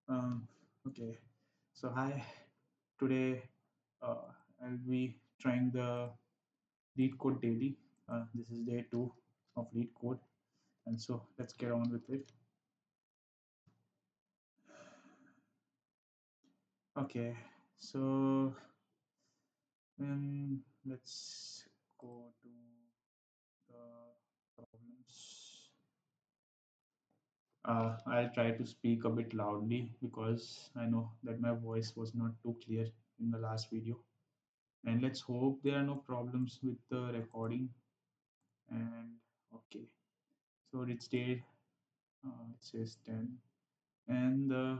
Um, okay, so hi. Today, I'll be trying the Leetcode daily. This is day two of Leetcode, and so let's get on with it. Okay, so let's go to the problems. I'll try to speak a bit loudly because I know that my voice was not too clear in the last video. And let's hope there are no problems with the recording. And okay, so it's day, it says 10. And the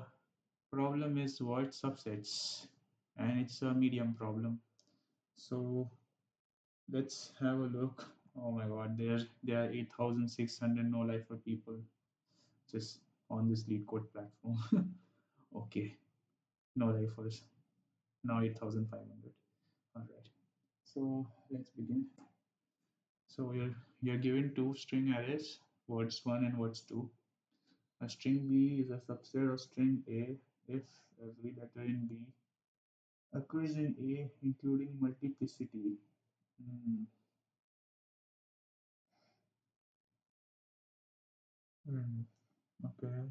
problem is word subsets, and it's a medium problem. So let's have a look. Oh my god, there are 8,600 no lifer people just on this lead code platform. Okay, no lifers. Now 8,500. All right. So let's begin. So you're given two string arrays, words 1 and words 2. A string B is a subset of string A if every letter in B occurs in A, including multiplicity. Hmm. Hmm. Okay.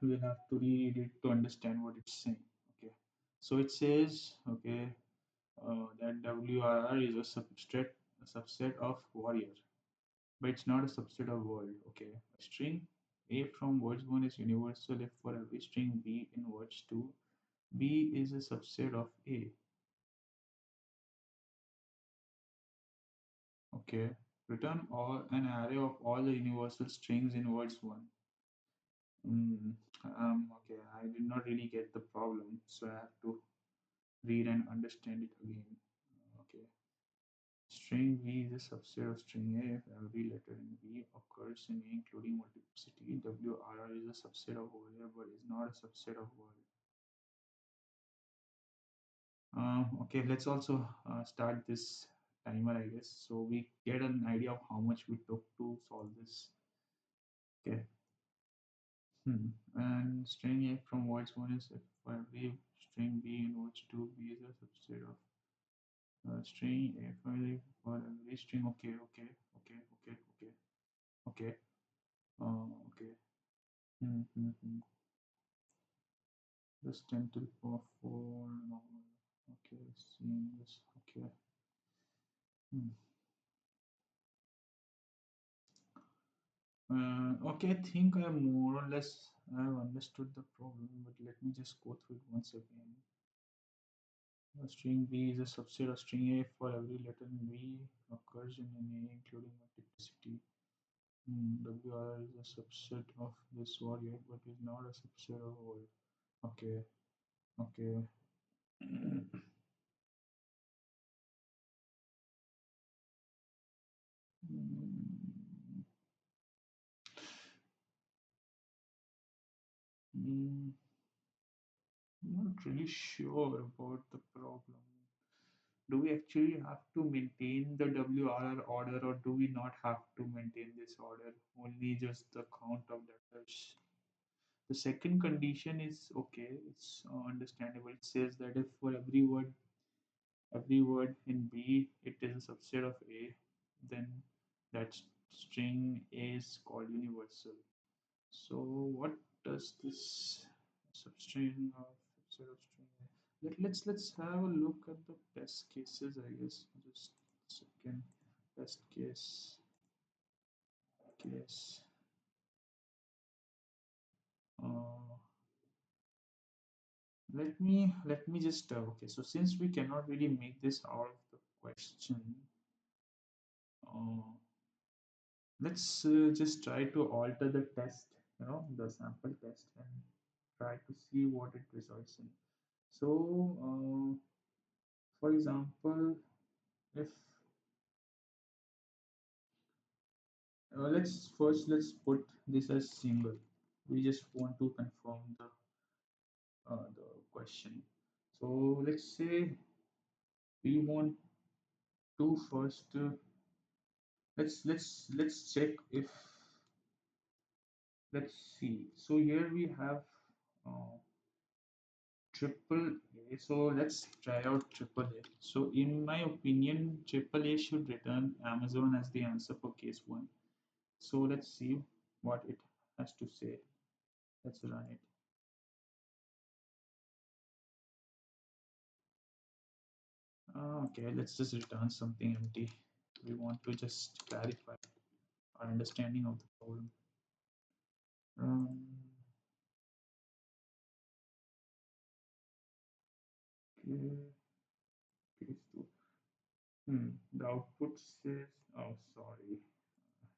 We'll have to read it to understand what it's saying. Okay. So it says, okay, that WRR is a subset of warrior, but it's not a subset of world. Okay. A string A from words 1 is universal if for every string B in words 2, B is a subset of A. Okay. Return all an array of all the universal strings in words 1. Mm, okay, I did not really get the problem, so I have to read and understand it again. Okay. String V is a subset of string A if every letter in V occurs in A including multiplicity. WRR is a subset of word but is not a subset of word. Okay, let's also start this timer, I guess, so we get an idea of how much we took to solve this. Okay. And string A from words 1 is if for every string B in words 2, B is a subset of string A for every string. Okay, okay, okay, okay, okay, okay. Okay. Mm-hmm. Just 10 to the power 4 normal. Okay, seeing this. Okay. Hmm. Okay, I think I more or less have understood the problem, but let me just go through it once again. String B is a subset of string A for every letter in B occurs in an A, including multiplicity. WR is a subset of this warrior, but is not a subset of all. Okay, okay. Mm, mm, Not really sure about the problem. Do we actually have to maintain the WRR order, or do we not have to maintain this order? Only just the count of letters. The second condition is okay, it's understandable. It says that if for every word in B it is a subset of A, then that string A is called universal. So what does this substring of subset of string A? Let's have a look at the test cases, I guess. Just a second. Test case. Uh, let me just okay. So since we cannot really make this out of the question, uh, let's just try to alter the test, the sample test, and try to see what it results in. So, for example, if let's put this as single. We just want to confirm the question. So let's say we want to first let's check if Let's see. So here we have uh, triple A. So let's try out triple A. So in my opinion, triple A should return Amazon as the answer for case one. So let's see what it has to say. Let's run it. Okay, let's just return something empty. We want to just clarify our understanding of the problem. Um, okay, case two. The output says, oh, sorry,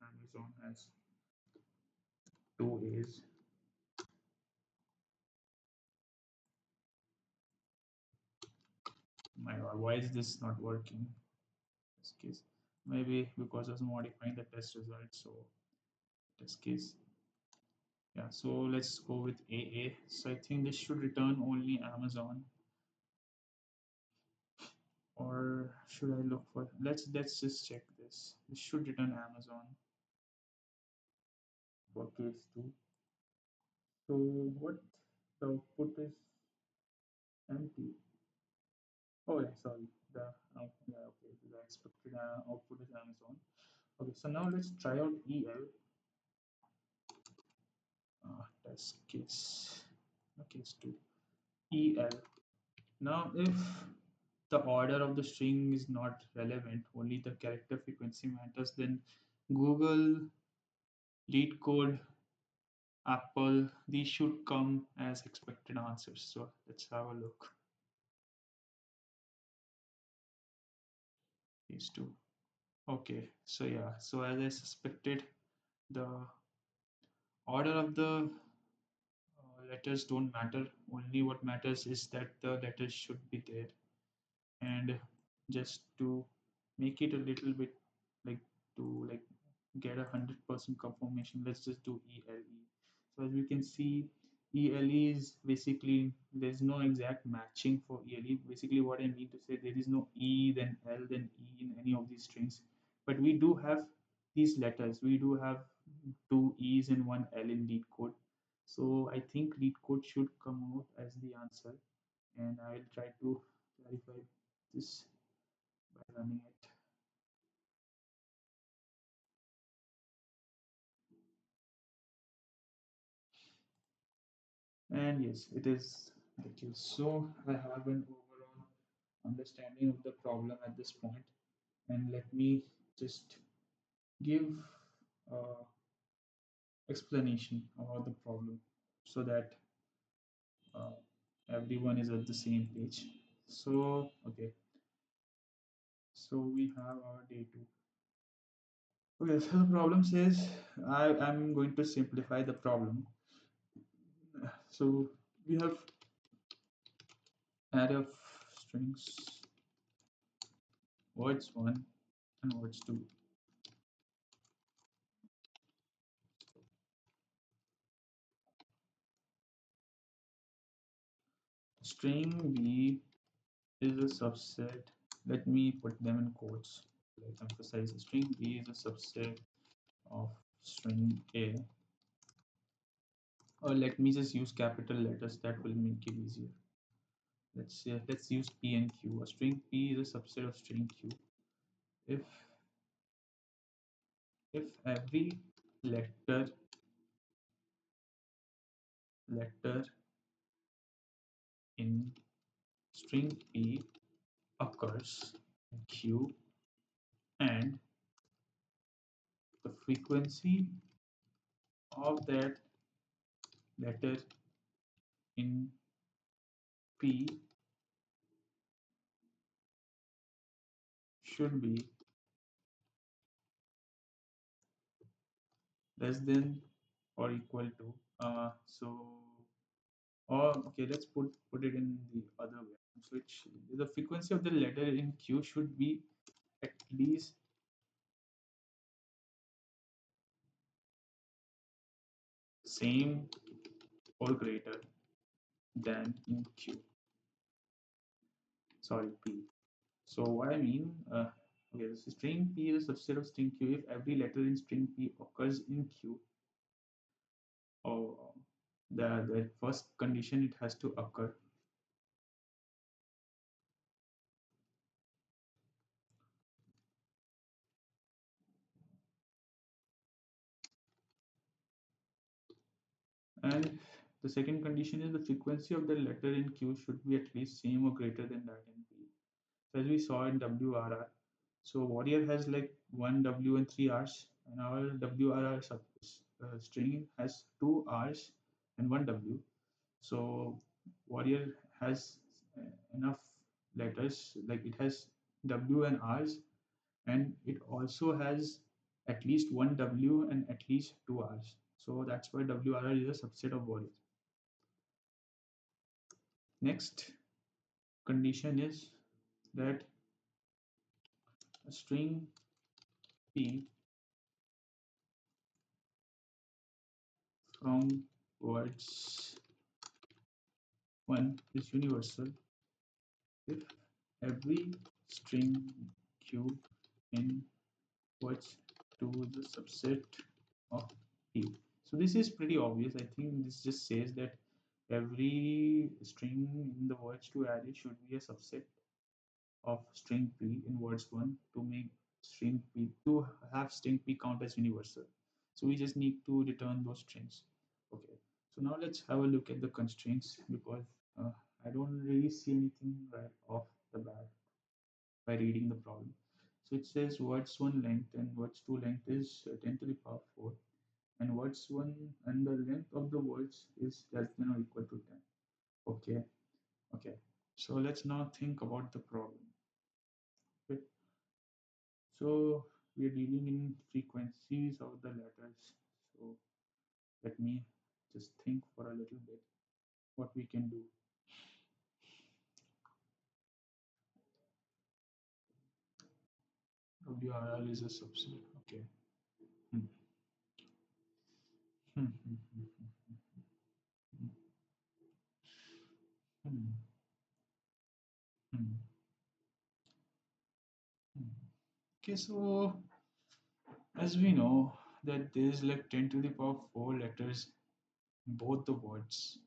Amazon has two A's. My God, why is this not working? This case, maybe because I was modifying the test result. So test case, yeah. So let's go with AA. So I think this should return only Amazon, or should I look for? Let's just check this. This should return Amazon for case two. So what the output is empty. Oh yeah, sorry. The yeah, okay. The expected output is Amazon. Okay, so now let's try out EL. Test case. Case two. EL. Now, if the order of the string is not relevant, only the character frequency matters, then Google, Leetcode, Apple, these should come as expected answers. So let's have a look. These two. Okay, so yeah, so as I suspected, the order of the letters don't matter. Only what matters is that the letters should be there. And just to make it a little bit like to like get 100% confirmation, let's just do ELE. So as we can see, ELE is basically there's no exact matching for ELE. Basically, what I mean to say, there is no E then L then E in any of these strings, but we do have these letters. We do have two E's and one L in lead code. So I think lead code should come out as the answer, and I'll try to clarify this by running it. And yes, it is the case. So I have an overall understanding of the problem at this point, and let me just give explanation about the problem so that uh, everyone is at the same page. So okay, so we have our day two. Okay, so the problem says I'm going to simplify the problem. So we have array of strings, words one and words two. String B is a subset. Let me put them in quotes. Let's emphasize string B is a subset of string A. Or let me just use capital letters, that will make it easier. Let's use P and Q. A string P is a subset of string Q. If every letter in string P occurs in Q and the frequency of that letter in P should be less than or equal to so or okay, let's put it in the other way. So the frequency of the letter in Q should be at least same or greater than in Q, sorry, P. So what I mean, okay, this string P is a subset of string Q if every letter in string P occurs in Q or the first condition it has to occur. And the second condition is the frequency of the letter in Q should be at least same or greater than that in P. So as we saw in WRR, so warrior has like one W and three R's, and our WRR string has two R's and one W. So warrior has enough letters, like it has W and R's, and it also has at least one W and at least two R's. So that's why WRR is a subset of warrior. Next condition is that a string P from words 1 is universal if every string Q in words 2 is a subset of P. So this is pretty obvious. I think this just says that every string in the words 2 array should be a subset of string P in words 1 to make string P to have string P count as universal. So we just need to return those strings. Okay. So now let's have a look at the constraints, because I don't really see anything right off the bat by reading the problem. So it says words 1 length and words 2 length is 10 to the power 4, and words 1 and the length of the words is less than or equal to 10. Okay. Okay. So let's now think about the problem. Okay. So we are dealing in frequencies of the letters. So let me just think for a little bit what we can do. WRL is a subset. Okay. Hmm. Hmm, hmm, hmm, hmm, hmm, hmm, hmm. Okay, so as we know that there is like 10 to the power 4 letters in both the words.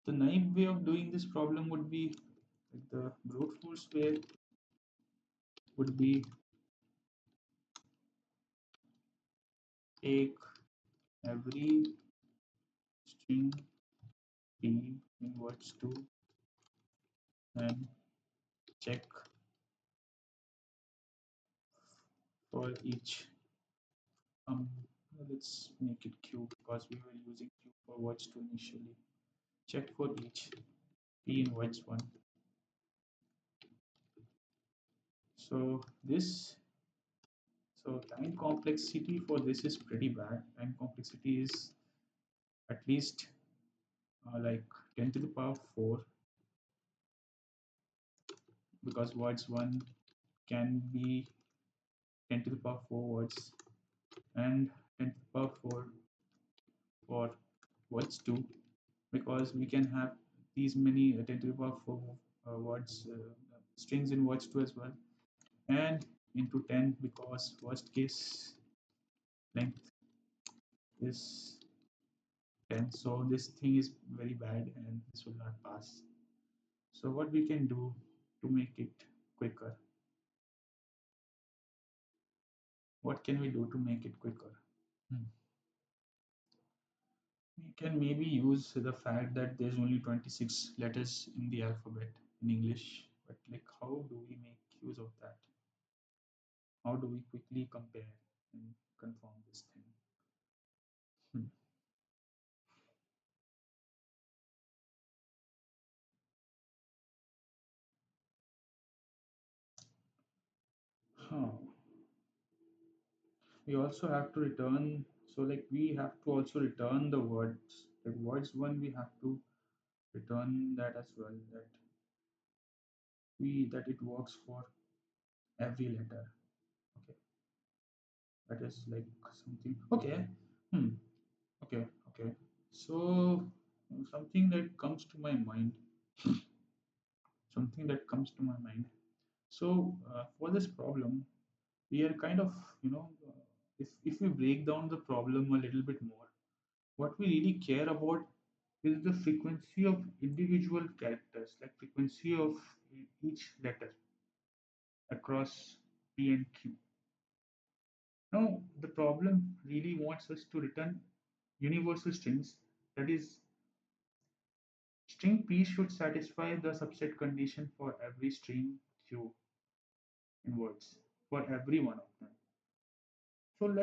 The naive way of doing this problem would be, like the brute force way would be, take every string P in words 2 and check for each. um let's make it Q because we were using Q for words 2 initially. Check for each P in words 1. So this, so time complexity for this is pretty bad. Time complexity is at least like 10 to the power 4, because words 1 can be 10 to the power 4 words, and 10 to the power 4 for words 2, because we can have these many 10 to the power 4 words strings in words 2 as well, and into 10 because worst case length is 10. So this thing is very bad and this will not pass. So what we can do to make it quicker? What can we do to make it quicker? Hmm. We can maybe use the fact that there's only 26 letters in the alphabet in English, but like how do we make use of that? How do we quickly compare and confirm this thing? Hmm. Huh. We also have to return, so like we have to also return the words, like words 1 we have to return that as well, that that it works for every letter. Okay, that is like something. Okay. Hmm. Okay. Okay. So something that comes to my mind, something that comes to my mind. So for this problem, we are kind of, if we break down the problem a little bit more, What we really care about is the frequency of individual characters, like frequency of each letter across P and Q. Now, the problem really wants us to return universal strings, that is, string P should satisfy the subset condition for every string Q in words, for every one of them. So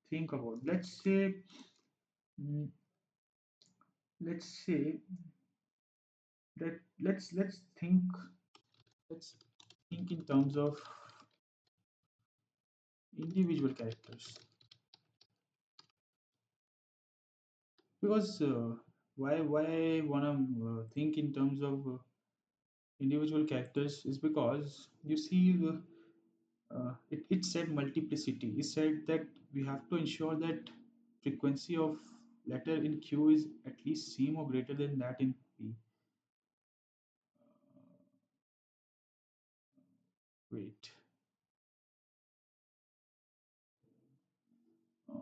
think about, mm, let's say that let's think in terms of individual characters, because why I wanna think in terms of individual characters is because you see it said multiplicity. It said that we have to ensure that frequency of letter in Q is at least same or greater than that in P. Wait, uh,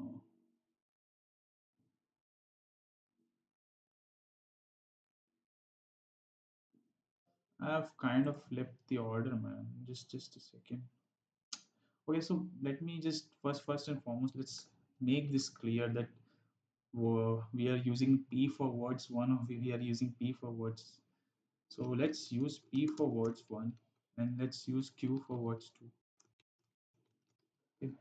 I have kind of flipped the order, man. Just a second. Okay, so let me just first and foremost, let's make this clear that we are using P for words one, or we are using P for words. So let's use P for words one, and let's use Q for words two. Okay.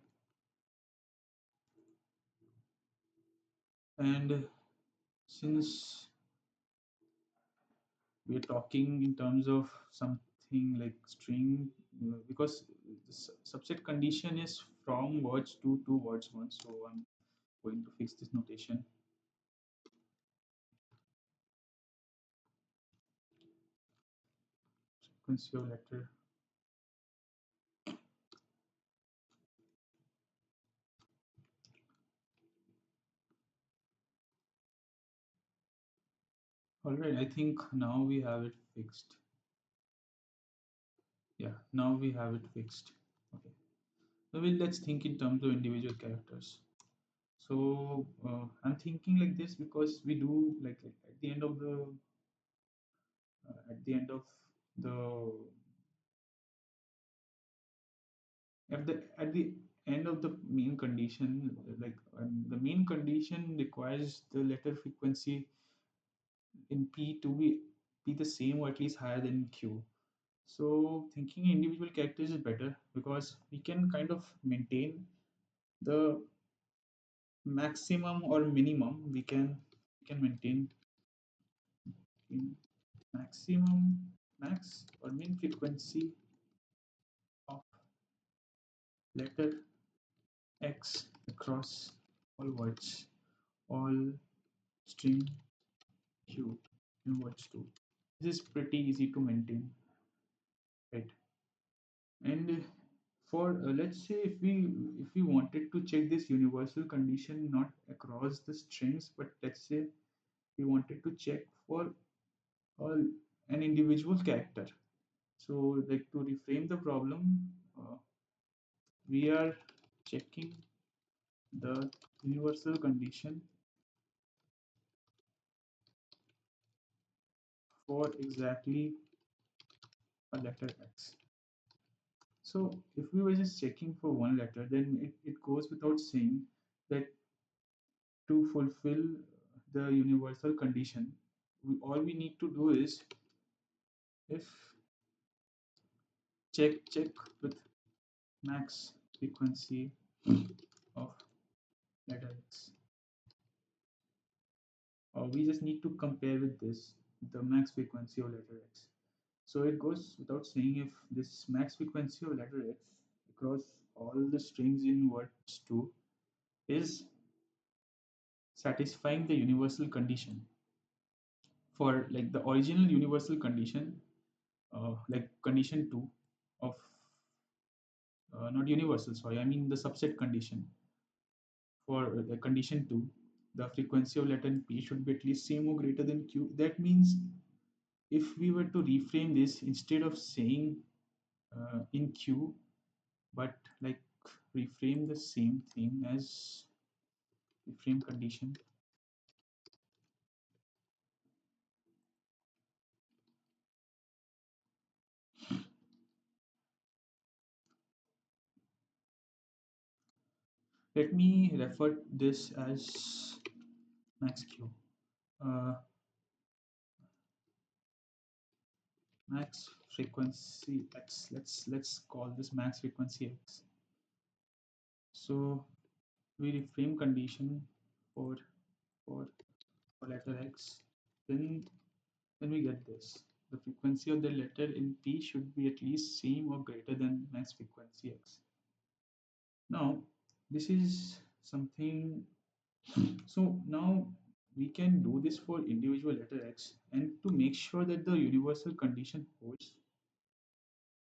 And since we're talking in terms of something like string, because the subset condition is from words two to words one, so I'm going to fix this notation. Frequency of letter. All right, I think now we have it fixed. Yeah, now we have it fixed. Okay, so let's think in terms of individual characters. So I'm thinking like this because we do like at the end of the at the end of the main condition, like the main condition requires the letter frequency in P to be the same or at least higher than Q. So thinking individual characters is better because we can kind of maintain the maximum or minimum. We can maintain in maximum, max or min frequency of letter X across all words, all string Q in words too. This is pretty easy to maintain, right? And for let's say if we wanted to check this universal condition not across the strings, but let's say we wanted to check for all an individual character. So like to reframe the problem, we are checking the universal condition for exactly a letter X. So if we were just checking for one letter, then it goes without saying that to fulfill the universal condition, all we need to do is if check with max frequency of letter X. We just need to compare with this, the max frequency of letter X. So it goes without saying if this max frequency of letter X across all the strings in words 2 is satisfying the universal condition for like the original universal condition, like condition 2 of not universal, sorry, I mean the subset condition for the condition 2, the frequency of letter P should be at least same or greater than Q. That means if we were to reframe this, instead of saying in Q, but like reframe the same thing as reframe condition Let me refer this as max q. Uh, Max frequency x. Let's call this max frequency x. So we reframe condition for for for letter x. Then we get this. The frequency of the letter in P should be at least same or greater than max frequency x. Now this is something. So now we can do this for individual letter x, and to make sure that the universal condition holds,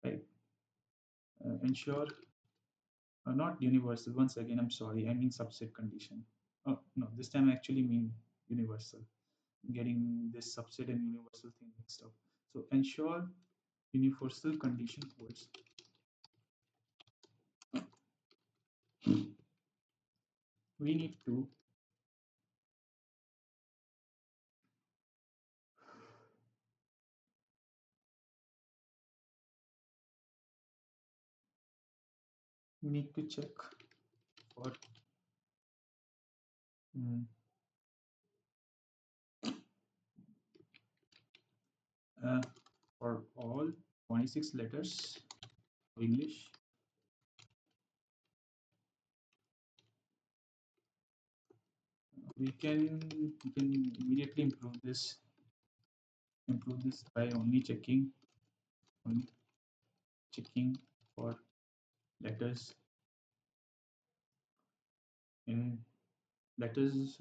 right? Ensure not universal. Once again, I'm sorry. I mean subset condition. Oh no, this time I actually mean universal. Getting this subset and universal thing mixed up. So ensure universal condition holds. We need to check for mm, uh, for all 26 letters of English. We can immediately improve this by only checking for letters in letters.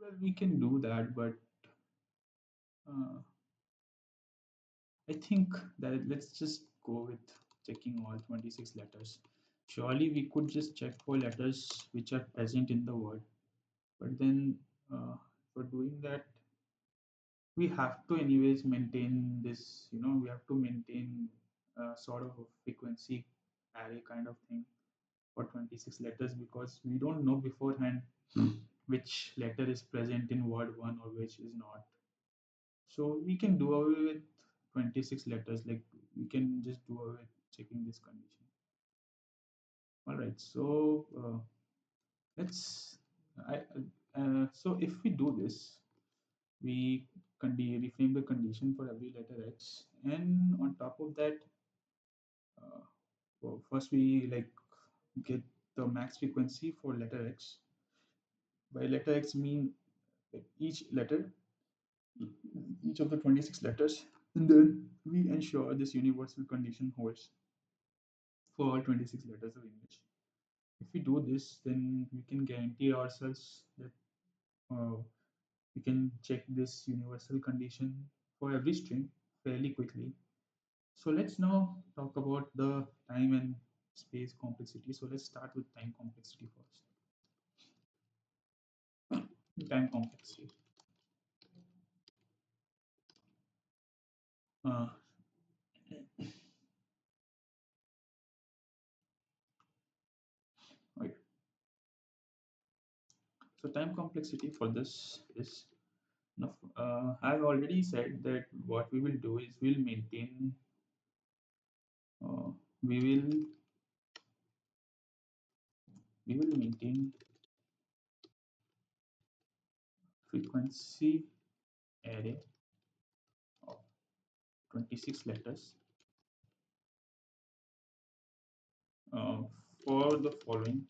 Well, we can do that, but uh, I think that let's just go with checking all 26 letters. Surely we could just check for letters which are present in the word, but then for doing that, we have to anyways maintain this. We have to maintain sort of a frequency array kind of thing for 26 letters because we don't know beforehand which letter is present in word one or which is not. So we can do away with 26 letters, like we can just do away with checking this condition. All right, so let's. So if we do this, we reframe the condition for every letter x, and on top of that, well, first we like get the max frequency for letter x. By letter x mean like each of the 26 letters, and then we ensure this universal condition holds for all 26 letters of English. If we do this, then we can guarantee ourselves that uh, we can check this universal condition for every string fairly quickly. So let's now talk about the time and space complexity. So let's start with time complexity first. Time complexity. Uh, right. So time complexity for this is enough. I've already said that what we will do is we'll maintain uh, we will we will maintain frequency array of 26 letters uh, for the following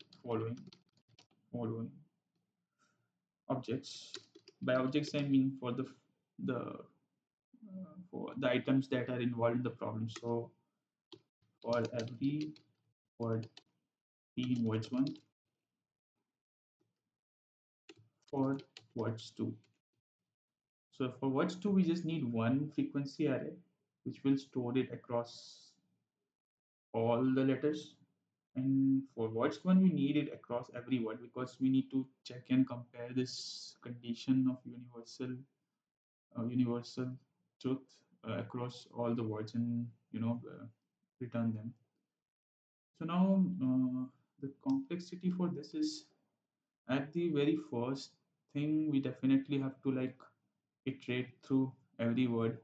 objects. By objects, I mean for the items that are involved in the problem. So for every word P in words one, for words two. So for words two, we just need one frequency array, which will store it across all the letters. And for words one, we need it across every word because we need to check and compare this condition of universal truth across all the words and return them. So now the complexity for this is at the very first thing we definitely have to like iterate through every word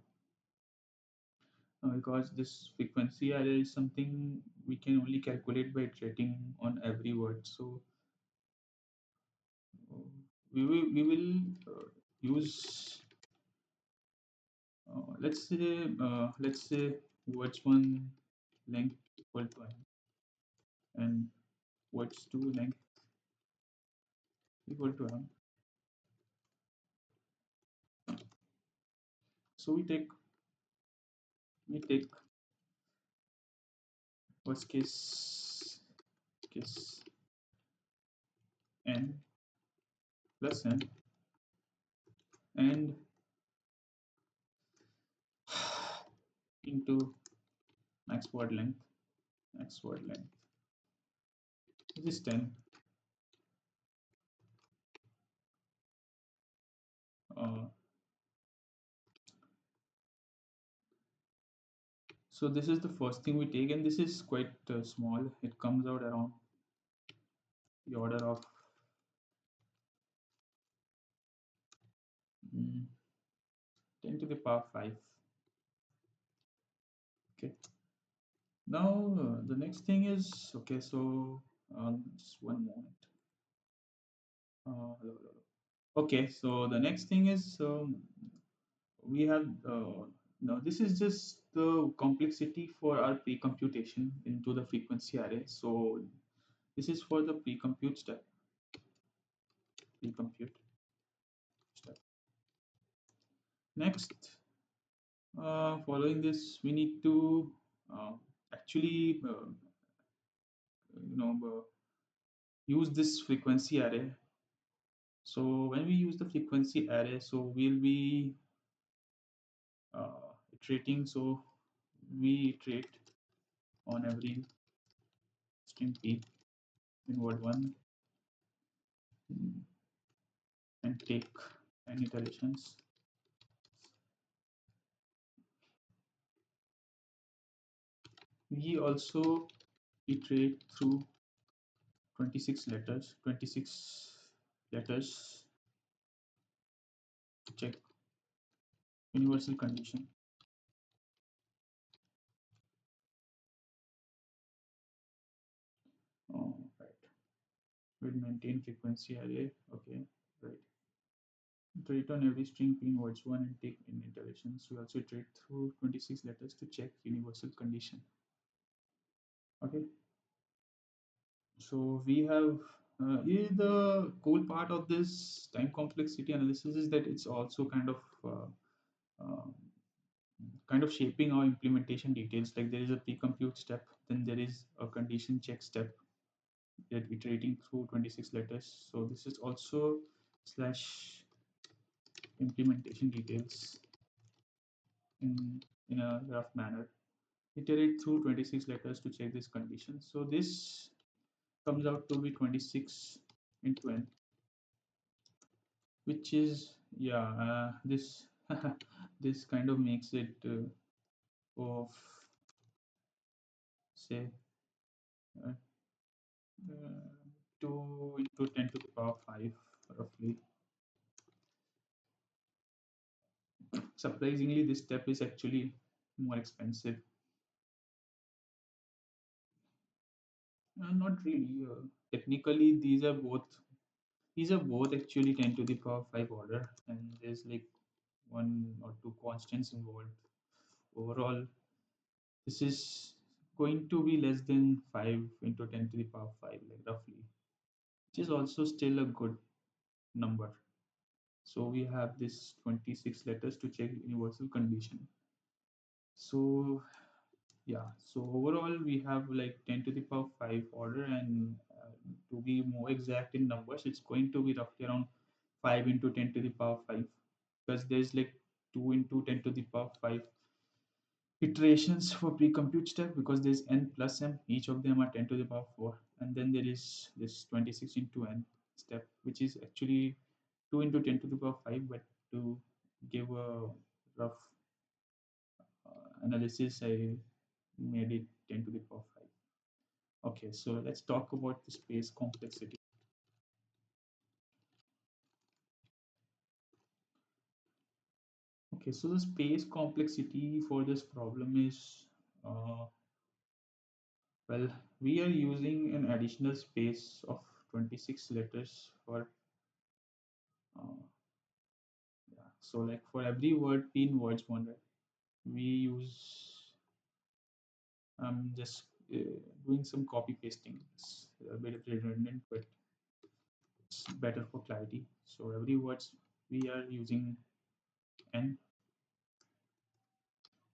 because this frequency array is something we can only calculate by iterating on every word. So uh, we will use let's say words one length equal to n and words two length equal to m. So we take worst case n plus n and into max word length which is 10. uh, so this is the first thing we take, and this is quite small. It comes out around the order of mm, 10 to the power 5. Okay, now the next thing is, okay, so just one moment. Hello, hello, hello. Okay, so the next thing is we have now this is just the complexity for our pre-computation into the frequency array. So this is for the pre-compute step. Next, following this, we need to uh, actually use this frequency array. So when we use the frequency array, so we'll be iterating. So we iterate on every string p in word one and take n iterations. We also iterate through 26 letters to check universal condition. Oh, right. We'll maintain frequency array. Okay, right. Iterate on every string p in words one and take n iterations. We also iterate through 26 letters to check universal condition. Okay, so we have the cool part of this time complexity analysis is that it's also uh, kind of shaping our implementation details. Like there is a pre-compute step, then there is a condition check step that iterating through 26 letters. So this is also slash implementation details in a rough manner. Iterate through 26 letters to check this condition. So this comes out to be 26 into n, which is this this kind of makes it of say uh, 2 into 10 to the power 5 roughly. Surprisingly, this step is actually more expensive. Not really. Technically, these are both actually 10 to the power 5 order, and there's like one or two constants involved. Overall, this is going to be less than 5 into 10 to the power 5, like roughly, which is also still a good number. So we have this 26 letters to check universal condition. So yeah, so overall we have like 10 to the power 5 order, and to be more exact in numbers, it's going to be roughly around 5 into 10 to the power 5, because there's like 2 into 10 to the power 5 iterations for pre-compute step, because there's n plus m, each of them are 10 to the power 4, and then there is this 26 into n step, which is actually 2 into 10 to the power 5, but to give a rough analysis, I made it 10 to the power 5. Okay, so let's talk about the space complexity. Okay, so the space complexity for this problem is, uh, well, we are using an additional space of 26 letters for, uh, yeah. So like for every word P in words one, right, we use, I'm just doing some copy pasting. It's a bit of redundant, but it's better for clarity. So every words we are using n.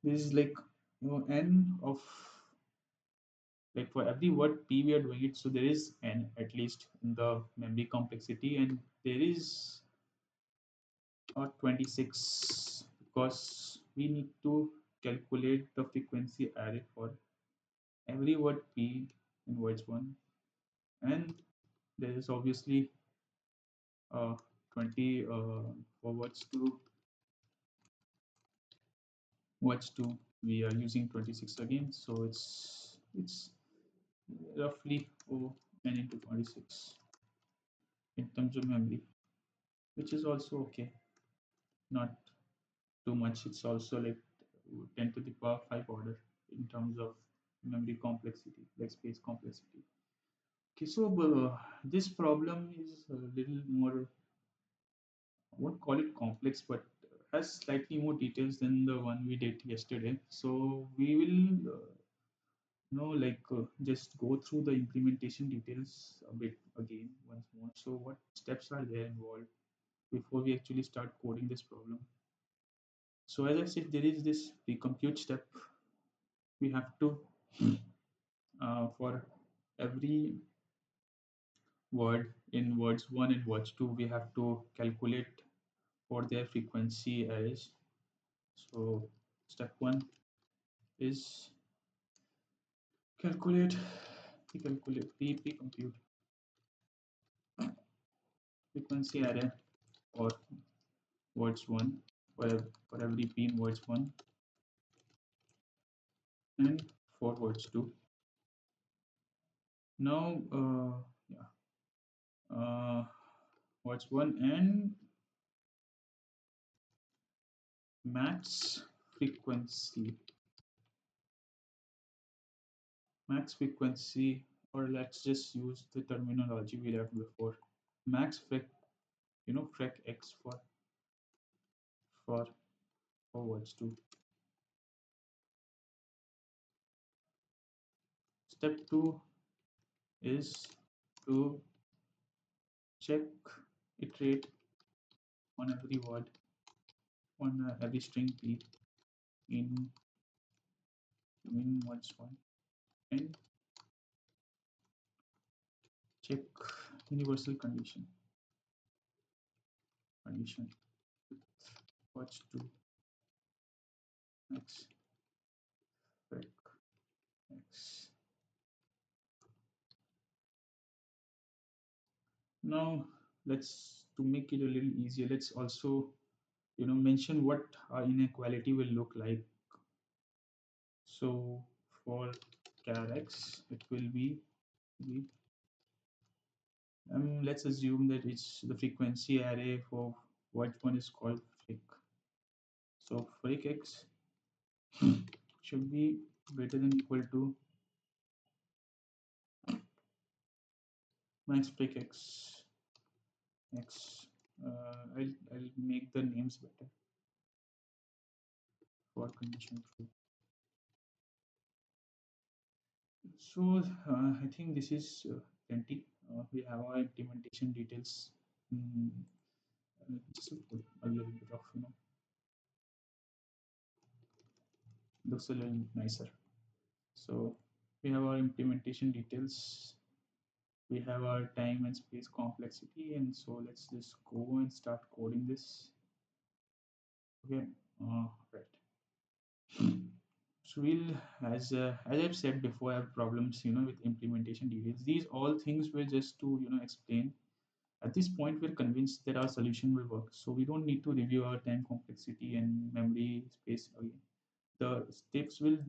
This is like, n of, like for every word p we are doing it, so there is n at least in the memory complexity, and there is 26 because we need to calculate the frequency array for every word p in words one, and there is obviously 20 for words 2 we are using 26 again, so it's roughly n into 26 in terms of memory, which is also okay, not too much. It's also like 10 to the power 5 order in terms of memory complexity, like space complexity. Okay, so this problem is a little more, I won't call it complex, but has slightly more details than the one we did yesterday. So we will, just go through the implementation details a bit again once more. So what steps are there involved before we actually start coding this problem? So as I said, there is this pre-compute step. We have to, for every word in words 1 and words 2, we have to calculate for their frequency arrays. So step 1 is calculate, pre-compute frequency array for words 1, for every p in words 1, and for words 2. Now, yeah, words 1 and max frequency, or let's just use the terminology we left before. Max frec, frec x for words 2. Step 2 is to check iterate on every word, on every string p in words 1, and check universal condition words 2 x frec x. Now let's, to make it a little easier, let's also mention what our inequality will look like. So for char x it will be, let's assume that it's the frequency array for what one is called fric. So fric x should be greater than equal to max fric x. I'll make the names better for condition true. So I think this is plenty. We have our implementation details. Mm, just to put a little bit of, looks a little nicer. So we have our implementation details. We have our time and space complexity, and so let's just go and start coding this. Okay, right. So we'll, as I've said before, I have problems, with implementation details. These all things were just to, explain. At this point, we're convinced that our solution will work. So we don't need to review our time complexity and memory space again. The steps will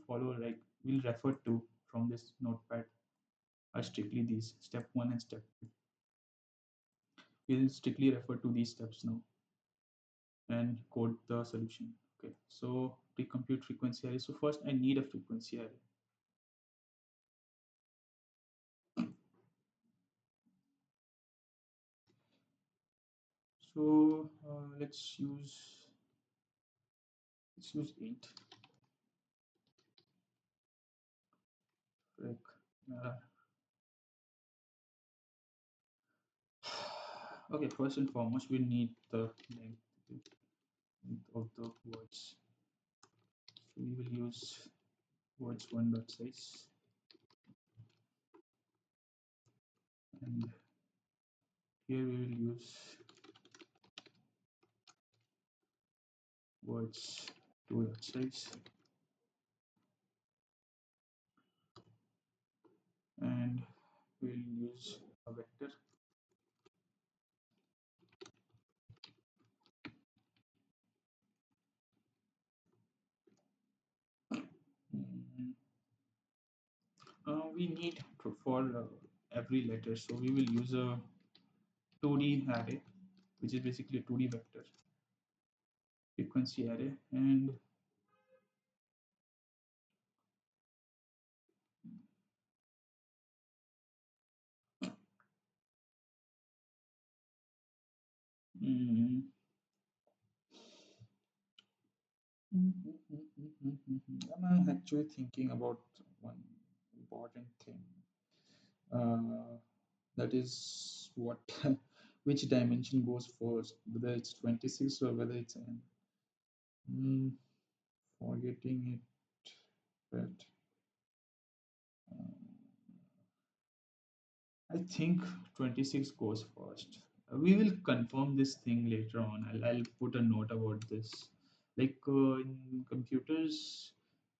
follow, like we'll refer to from this notepad, are strictly these step 1 and step 2. We'll strictly refer to these steps now. and code the solution. Okay, so pre-compute frequency array. So first I need a frequency array. So let's use 8. Like, uh, okay, first and foremost, we need the length of the words. So we will use words one dot size, and here we will use words two dot size, and we will use a vector. Mm, we need for every letter, so we will use a 2D array, which is basically a 2D vector frequency array, and mm, I'm actually thinking about one important thing. Uh, that is what which dimension goes first, whether it's 26 or whether it's n. Mm, forgetting it, but I think 26 goes first. We will confirm this thing later on. I'll put a note about this. Like in computers,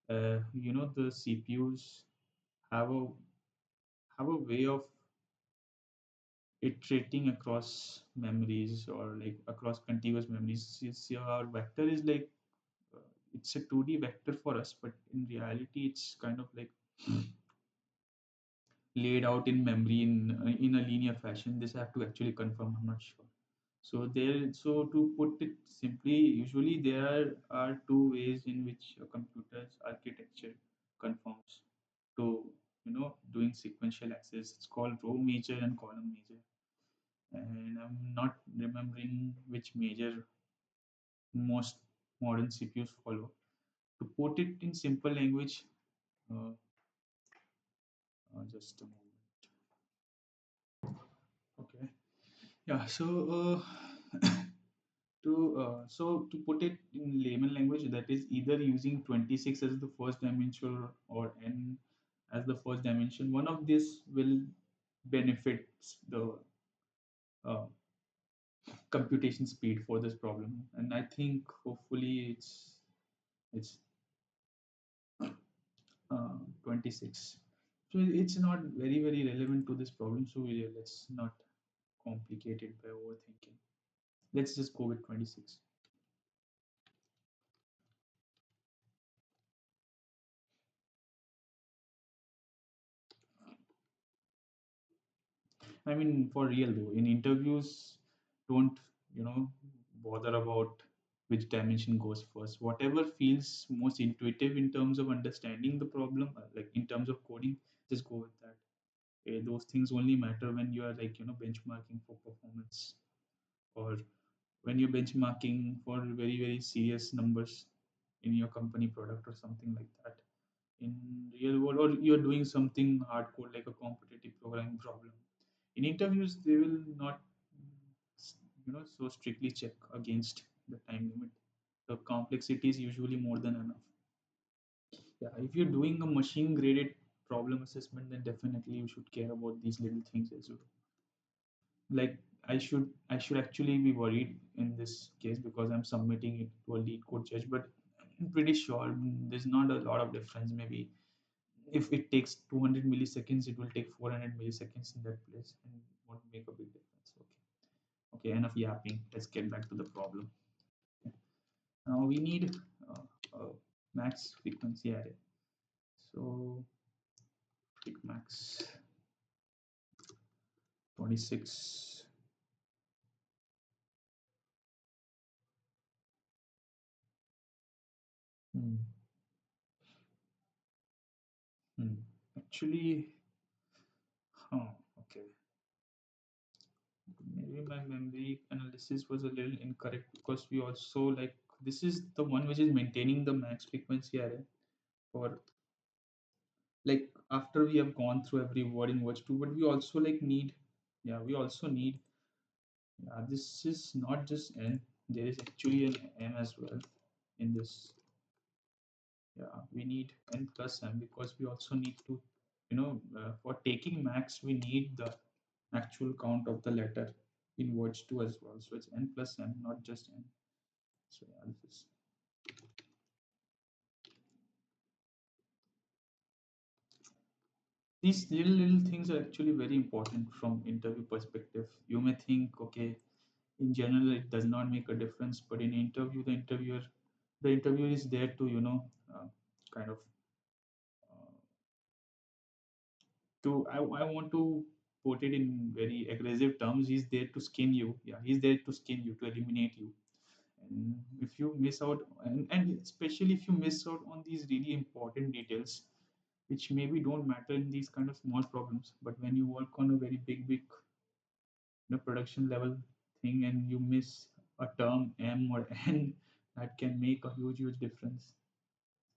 the CPUs have a way of iterating across memories or like across contiguous memories. Our vector is like it's a 2D vector for us, but in reality, it's kind of like laid out in memory in a linear fashion. This I have to actually confirm. I'm not sure. So to put it simply, usually there are two ways in which a computer's architecture conforms to doing sequential access. It's called row major and column major, and I'm not remembering which major most modern CPUs follow. To put it in simple language, uh, just a moment. Okay. Yeah. To put it in layman language, that is either using 26 as the first dimension or n as the first dimension. One of this will benefit the uh, computation speed for this problem, and I think hopefully it's 26. So it's not very relevant to this problem. So let's not complicate it by overthinking. Let's just go with 26. I mean, for real though, in interviews, don't you know bother about which dimension goes first. Whatever feels most intuitive in terms of understanding the problem, like in terms of coding, just go with that. Those things only matter when you are like benchmarking for performance, or when you're benchmarking for very serious numbers in your company product or something like that. In real world, or you're doing something hardcore like a competitive programming problem, in interviews they will not so strictly check against the time limit. The complexity is usually more than enough. Yeah, if you're doing a machine graded problem assessment, then definitely you should care about these little things as well. Like I should actually be worried in this case because I'm submitting it to a Leetcode judge, but I'm pretty sure there's not a lot of difference. Maybe if it takes 200 milliseconds, it will take 400 milliseconds in that place and it won't make a big difference. Okay, enough yapping. Let's get back to the problem. Now we need a max frequency array. So freq max 26 Hmm. Hmm. Actually, okay. Maybe my memory analysis was a little incorrect because we also like this is the one which is maintaining the max frequency array for like after we have gone through every word in watch 2, but we also like need, yeah, we also need, yeah, this is not just n, there is actually an m as well in this. Yeah, we need n plus m because we also need to, for taking max we need the actual count of the letter in words 2 as well, so it's n plus m, not just n. So yeah, this is these little things are actually very important from interview perspective. You may think, okay, in general it does not make a difference, but in interview the interviewer is there to kind of uh, I want to put it in very aggressive terms, he's there to skin you. Yeah, he's there to skin you, to eliminate you. And if you miss out, and especially if you miss out on these really important details which maybe don't matter in these kind of small problems, but when you work on a very big production level thing and you miss a term m or n, that can make a huge difference.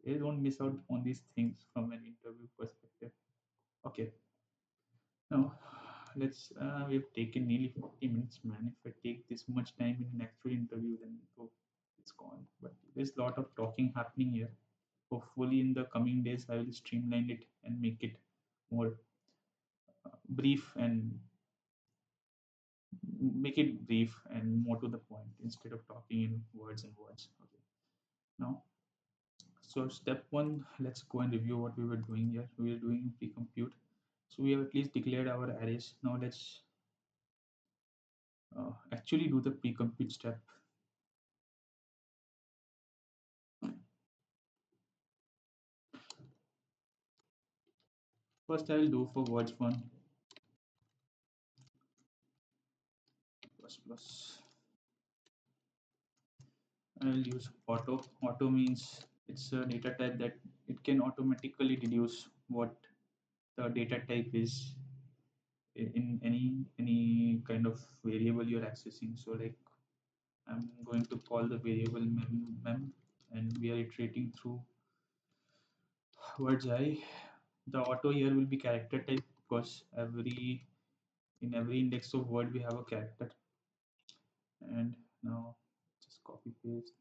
You don't miss out on these things from an interview perspective. Okay, now we've taken nearly 40 minutes, man. If I take this much time in an actual interview, then it's gone. But there's a lot of talking happening here. Hopefully in the coming days I will streamline it and make it more brief and more to the point instead of talking in words and words. Okay, now, so step one, let's go and review what we were doing here. We were doing pre-compute, so we have at least declared our arrays. Now let's actually do the pre-compute step. First I will do for words one plus plus. I will use auto. Auto means it's a data type that it can automatically deduce what the data type is in any kind of variable you're accessing. So like I'm going to call the variable mem, and we are iterating through words I. The auto here will be character type because in every index of word we have a character. And now just copy paste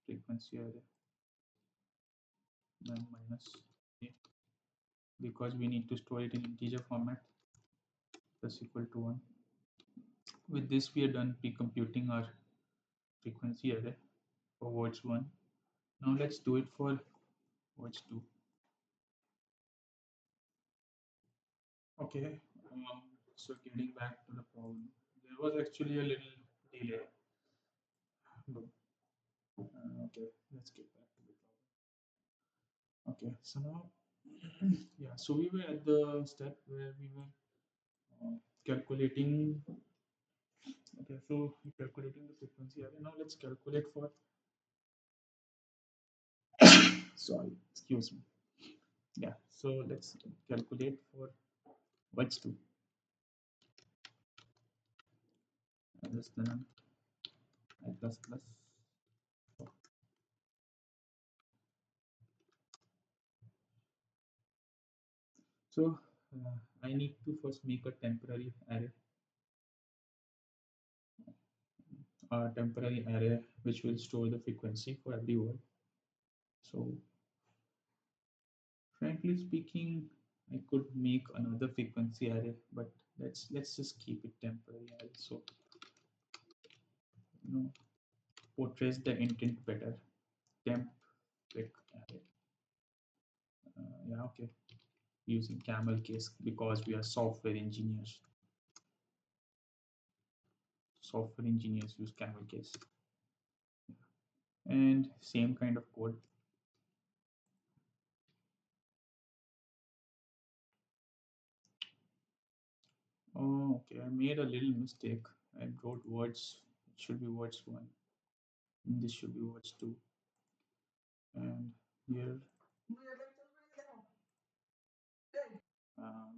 frequency array mem minus a, because we need to store it in integer format plus equal to 1. With this we are done pre-computing our frequency array for words 1. Now let's do it for words 2. Okay, so getting back to the problem, there was actually a little delay. Okay, let's get back to the problem. Okay, so now, yeah, so we were at the step where we were calculating. Okay, so calculating the frequency array. Now let's calculate for. Sorry, excuse me. Yeah, so let's calculate for what's two less than I plus plus. So I need to first make a temporary array, which will store the frequency for every word. So frankly speaking, I could make another frequency array, but let's just keep it temporary array. So you know portrays the intent better. Temp fric array. Yeah, okay. Using camel case because we are software engineers. Software engineers use camel case. And same kind of code. Oh, okay. I made a little mistake. I wrote words. It should be words one. And this should be words two. And here, um,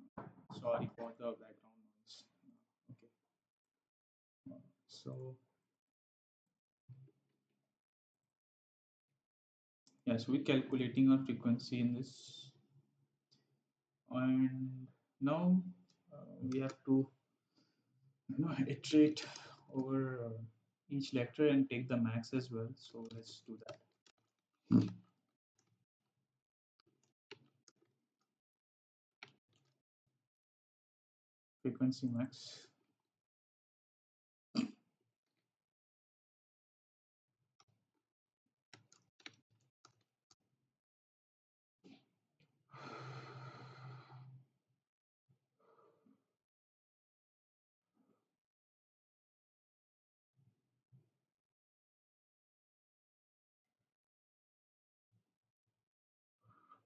sorry for the background noise. Okay, so yes, we're calculating a frequency in this, and now we have to iterate over each letter and take the max as well. So let's do that. Frequency max.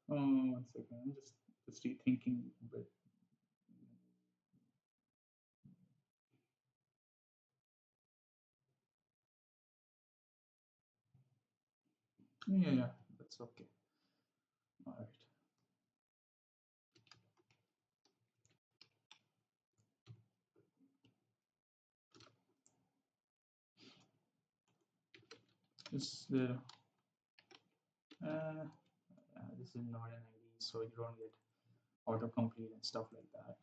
One second, I'm just rethinking a bit. Yeah, yeah, that's okay. All right. Is there? This is not an ID, so you don't get autocomplete and stuff like that.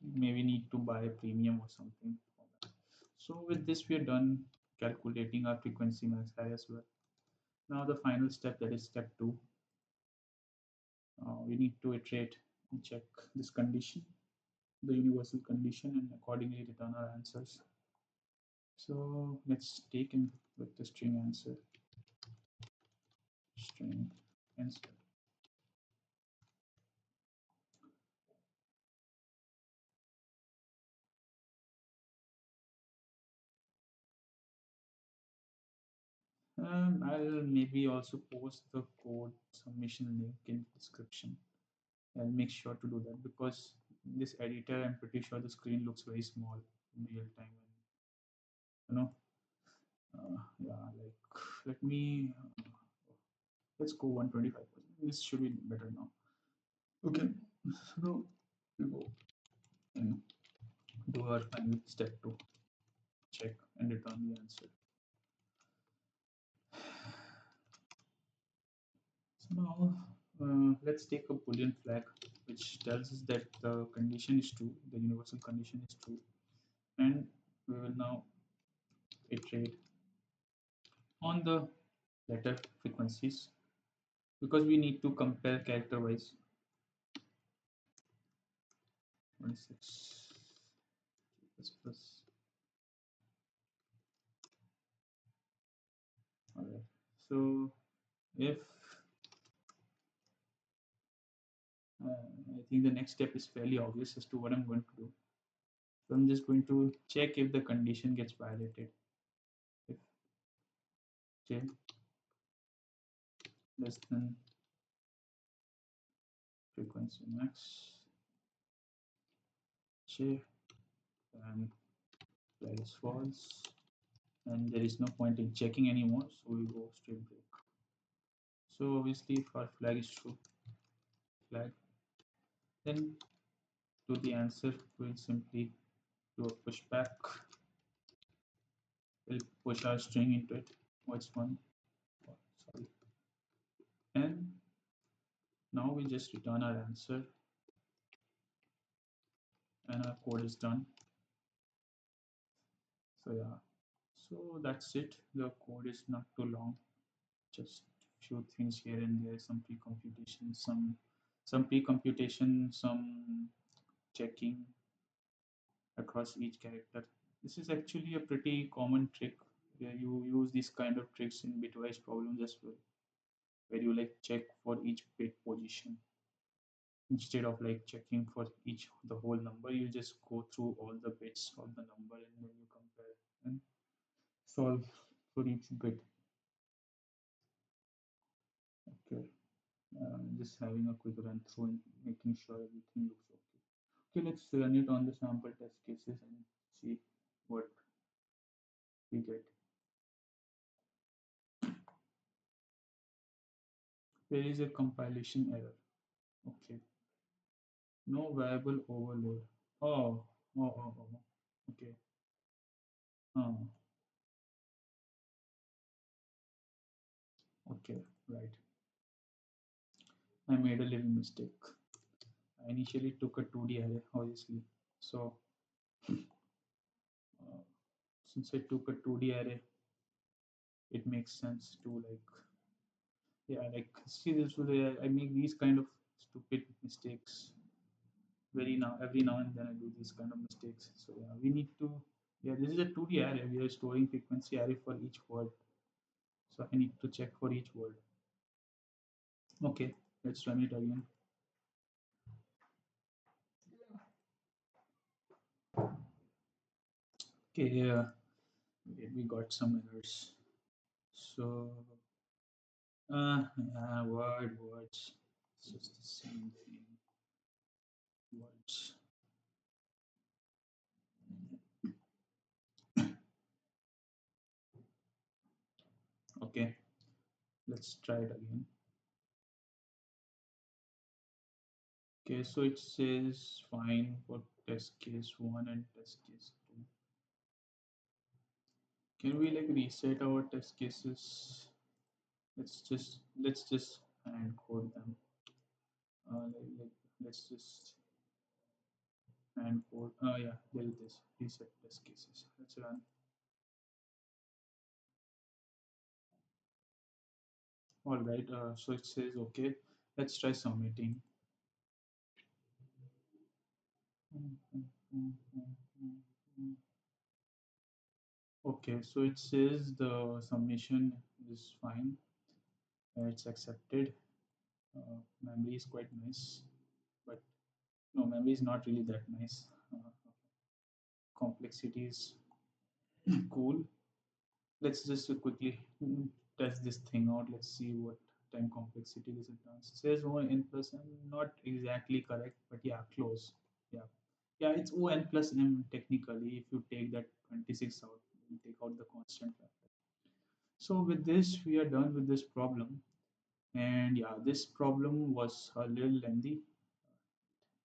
Maybe need to buy a premium or something for that. So with this, we are done calculating our frequency max high as well. Now the final step, that is step two. We need to iterate and check this condition, the universal condition, and accordingly return our answers. So let's take in with the string answer, string answer. I'll maybe also post the code submission link in description. I'll make sure to do that because this editor, I'm pretty sure the screen looks very small in real time. And you know, yeah, like let me let's go 125%. This should be better now. Okay, so we go and do our final step to check and return the answer. So now let's take a boolean flag which tells us that the condition is true, the universal condition is true, and we will now iterate on the letter frequencies because we need to compare character wise. 26 plus plus. All right. So if I think the next step is fairly obvious as to what I'm going to do. So I'm just going to check if the condition gets violated. If j less than frequency max, j, then flag is false, and there is no point in checking anymore. So we go straight break. So obviously, if our flag is true, flag, then to the answer, we'll simply do a pushback. We'll push our string into it. What's one? Oh, sorry. And now we just return our answer and our code is done. So yeah, so that's it. The code is not too long, just few things here and there, some pre-computation, some checking across each character. This is actually a pretty common trick where you use these kind of tricks in bitwise problems as well, where you like check for each bit position instead of like checking for each the whole number. You just go through all the bits of the number and then you compare and solve for each bit. Okay, just having a quick run through and making sure everything looks okay. Okay, let's run it on the sample test cases and see what we get. There is a compilation error. Okay. No variable overload. Oh, oh. Okay. Oh, okay. Right. I made a little mistake. I initially took a 2D array, obviously. So, uh, since I took a 2D array, it makes sense to like, yeah, like, see this way, I make these kind of stupid mistakes every now and then I do these kind of mistakes. So, yeah, we need to, yeah, this is a 2D array. We are storing frequency array for each word. So, I need to check for each word. Okay, let's run it again. Okay, yeah, we got some errors. So, yeah, words. It's just the same thing. Words. Okay, let's try it again. Okay, so it says fine for test case 1 and test case 2. Can we like reset our test cases? Let's just hand code them. Let's just hand code. Yeah, there it is. Reset test cases. Let's run. All right. So it says okay. Let's try submitting. Okay, so it says the submission is fine. It's accepted. Memory is quite nice, but no, memory is not really that nice. Complexity is cool. Let's just quickly test this thing out. Let's see what time complexity this returns. It says O n plus m, not exactly correct, but yeah, close. Yeah, yeah, it's O n plus m technically. If you take that 26 out, you take out the constant factor. So with this, we are done with this problem. And yeah, this problem was a little lengthy,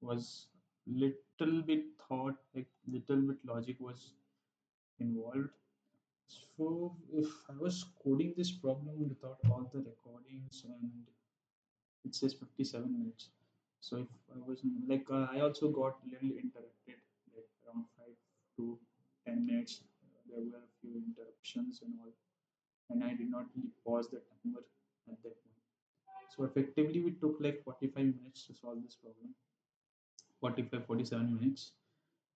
was little bit thought, like little bit logic was involved. So if I was coding this problem without all the recordings and it says 57 minutes. So if I was like, I also got a little interrupted, like around 5 to 10 minutes. There were a few interruptions and all, and I did not really pause the timer at that point. So effectively, we took like 45 minutes to solve this problem. 45, 47 minutes.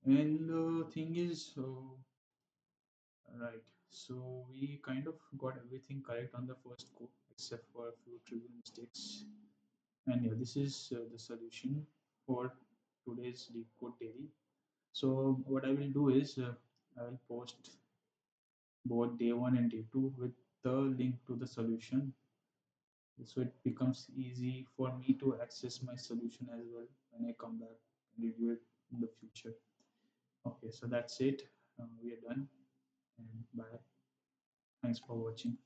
And the thing is, right, so we kind of got everything correct on the first go, except for a few trivial mistakes. And yeah, this is the solution for today's Leetcode daily. So what I will do is I will post both day one and day two with the link to the solution, so it becomes easy for me to access my solution as well when I come back and review it in the future. Okay, so that's it. We are done, and bye. Thanks for watching.